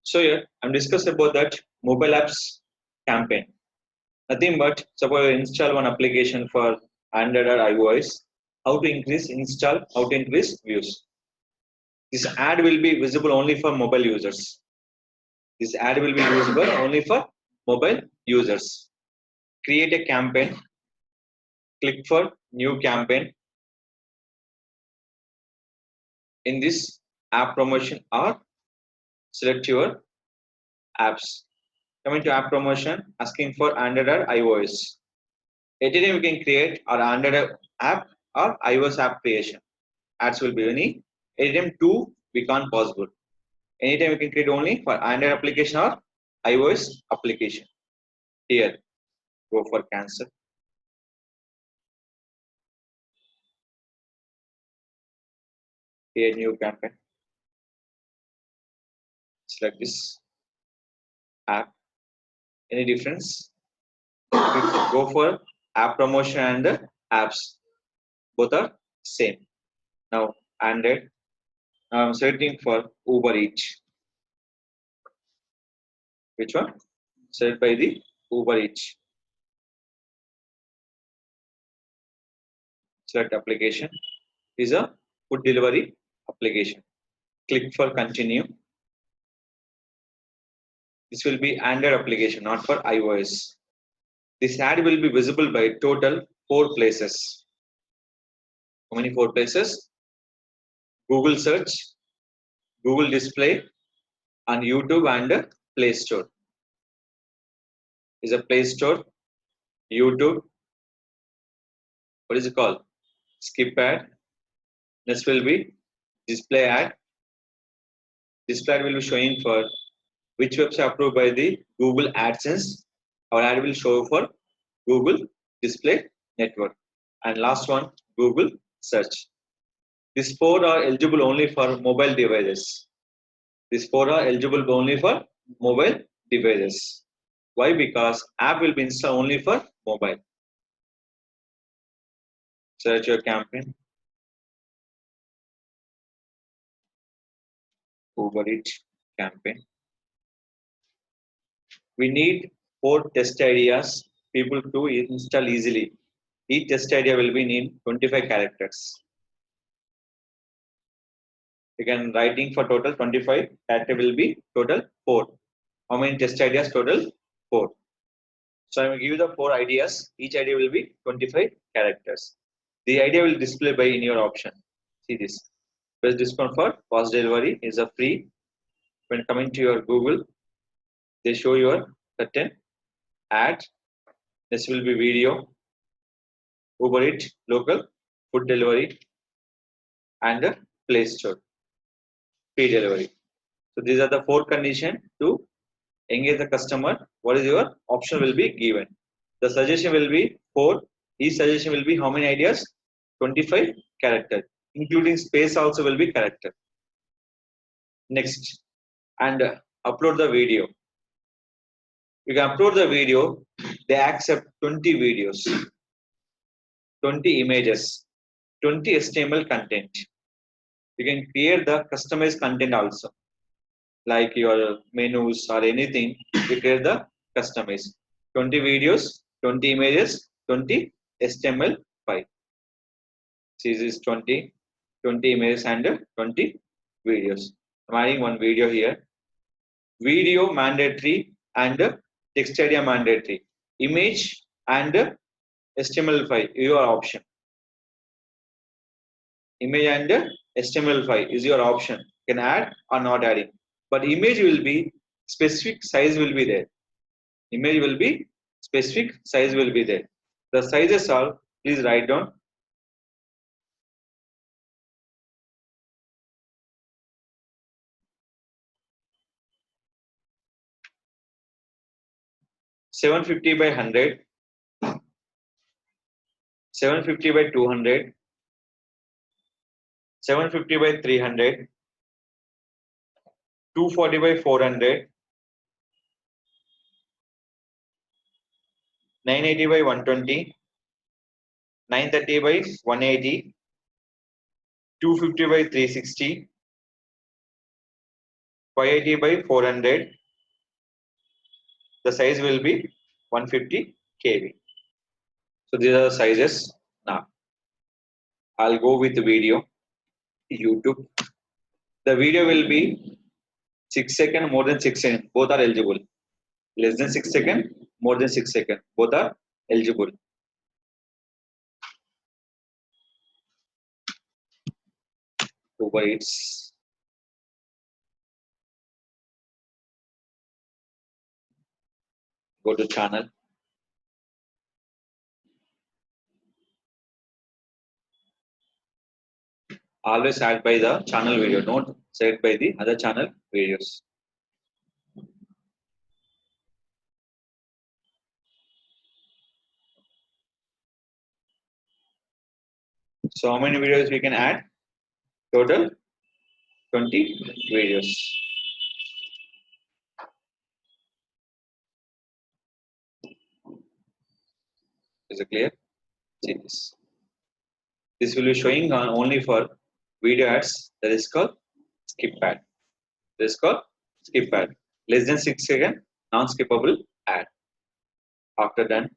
So here I'm discussing about that mobile apps campaign. Nothing but suppose you install one application for Android or iOS. How to increase install? How to increase views? This ad will be visible only for mobile users. This ad will be visible only for mobile users. Create a campaign. Click for new campaign. In this app promotion or select your apps. Coming to app promotion, asking for Android or iOS. Anytime we can create our Android app or iOS app creation. Ads will be anytime two we can't possible. Anytime we can create only for Android application or iOS application. Here, go for cancel. Here, new campaign. Select this app. Any difference? Go for app promotion and apps. Both are same. Now, Android. Now I'm searching for Uber Eats. Which one? Search by the Uber Eats. Select application. Is a food delivery application. Click for continue. This will be Android application, not for iOS. This ad will be visible by total 4 places. How many 4 places? Google search, Google display, and YouTube and Play Store. Is a Play Store, YouTube. What is it called? Skip ad. Next will be display ad. Display ad will be showing for which website approved by the Google AdSense. Our ad will show for Google Display Network. And last one, Google Search. These 4 are eligible only for mobile devices. These 4 are eligible only for mobile devices. Why? Because app will be installed only for mobile. Search your campaign. Uber Eats campaign. We need 4 test ideas people to install easily. Each test idea will be in 25 characters. You can writing for total 25. Character will be total 4. How many test ideas? Total 4. So I will give you the 4 ideas. Each idea will be 25 characters. The idea will display by in your option. See this. Best discount for fast delivery is a free. When coming to your Google, they show your certain ad. This will be video, Uber Eats, local, food delivery, and a Play Store, free delivery. So these are the 4 conditions to engage the customer. What is your option will be given. The suggestion will be 4. Each suggestion will be how many ideas? 25 characters, including space also will be character. Next, and upload the video. You can upload the video. They accept 20 videos, 20 images, 20 HTML content. You can create the customized content also, like your menus or anything. You create the customized 20 videos, 20 images, 20 HTML file. See this 20 images and 20 videos. I'm adding one video here. Video mandatory and text area mandatory. Image and HTML file your option. Image and HTML file is your option. You can add or not adding. But image will be specific size will be there. Image will be specific size will be there. The sizes are, please write down. $750 by 100, 750 by 200, 750 by 300, 240 by 400, 980 by 120, 930 by 180, 250 by 360, 580 by 400. The size will be 150 kb. So these are the sizes. Now I'll go with the video. YouTube. The video will be 6 seconds, more than 6 seconds. Both are eligible. Less than 6 seconds, more than 6 seconds. Both are eligible. 2 bytes. Go to channel. Always add by the channel video. Don't set by the other channel videos. So how many videos we can add? Total 20 videos. Is it clear? See this. This will be showing on only for video ads. That is called skip ad. That is called skip ad. Less than 6 seconds, non-skippable ad. After that,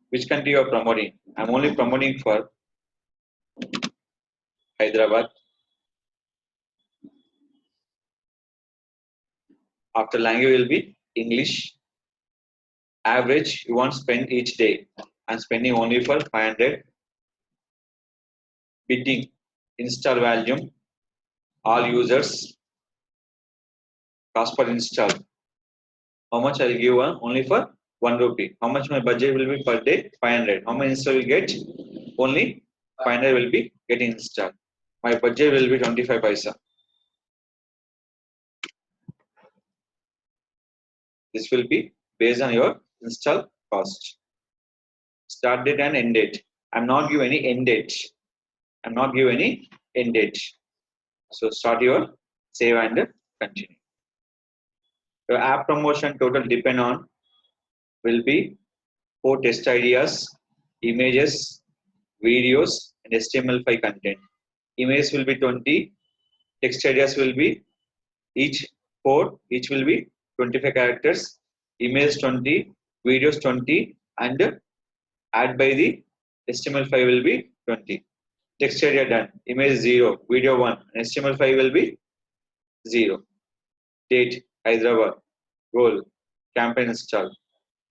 which country you are promoting? I'm only promoting for Hyderabad. After language will be English. Average you want to spend each day. I'm spending only for 500. Bidding, install volume, all users, cost per install. How much I'll give only for 1 rupee. How much my budget will be per day? 500. How many install will get? Only 500 will be getting installed. My budget will be 25 paisa. This will be based on your install cost. Start date and end date. I'm not give any end date. I'm not give any end date. So start your save and continue. Your app promotion total depend on will be 4 test ideas, images, videos, and HTML5 content. Images will be 20, text ideas will be each 4, each will be 25 characters, image 20, videos 20, and add by the HTML5 will be 20. Text area done, image 0, video 1, and HTML5 will be 0. Date, Hyderabad, goal, campaign install,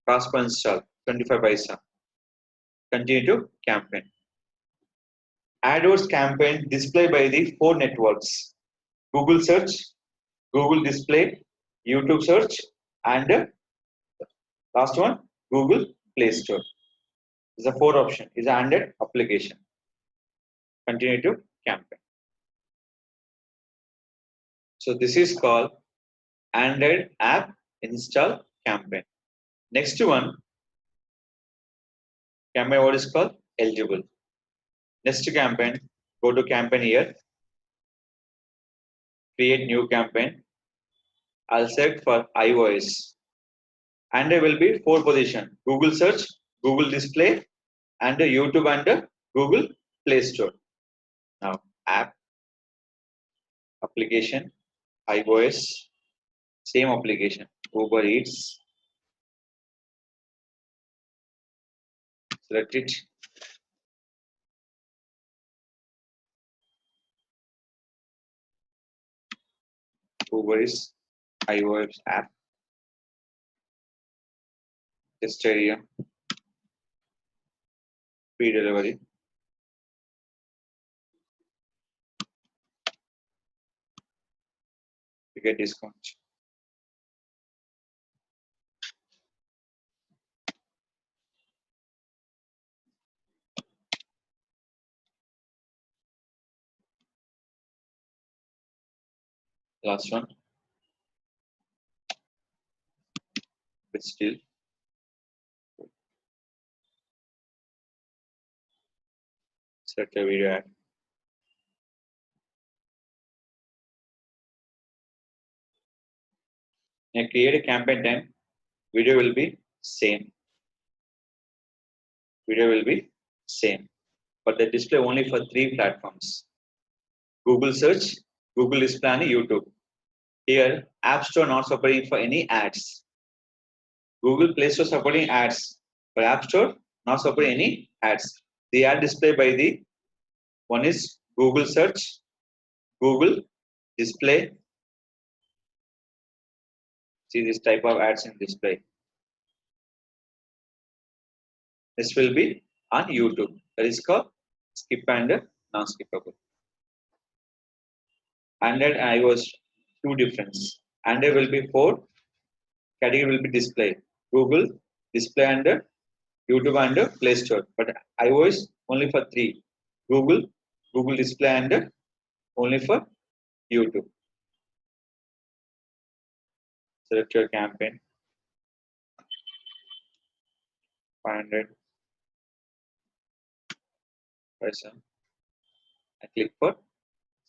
cost per install, 25 paisa. Continue to campaign. AdWords campaign display by the 4 networks: Google search, Google display, YouTube search, and last one, Google Play Store. Is a 4 option. Is an Android application. Continue to campaign. So this is called Android app install campaign. Next one, campaign what is called eligible. Next campaign, go to campaign here, create new campaign. I'll select for iOS. Android will be 4 position: Google search, Google display, and YouTube and Google Play Store. Now app, application, iOS, same application, Uber Eats. Select it. Uber Eats, iOS app, test area, free delivery. You get discount. Last one, but still select a video ad. Now create a campaign time. Video will be same. Video will be same, but the display only for 3 platforms: Google search, Google display, and YouTube. Here, App Store not supporting for any ads. Google Play Store supporting ads, but App Store not supporting any ads. The ad displayed by the one is Google Search, Google Display. See this type of ads in display. This will be on YouTube. That is called skip and non-skippable. Android and iOS two difference. Android will be 4, category will be display. Google, display and YouTube and Play Store. But iOS only for 3. Google, Google display and only for YouTube. Select your campaign. 500. Press on. I click for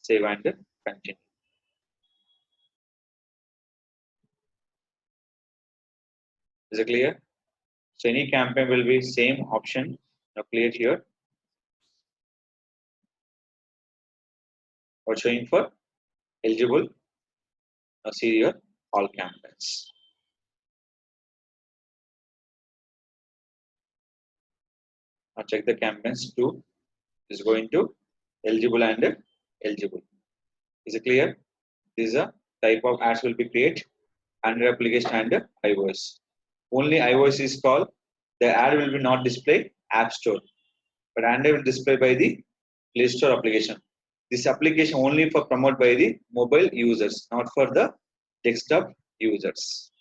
save and continue. Is it clear? So any campaign will be same option. Now clear here. Or showing for eligible. Now see your all campaigns. Now check the campaigns too. Is going to eligible and eligible. Is it clear? These are type of ads will be created under application and iOS. Only iOS is called. The ad will be not displayed App Store, but Android will display by the Play Store application. This application only for promote by the mobile users, not for the desktop users.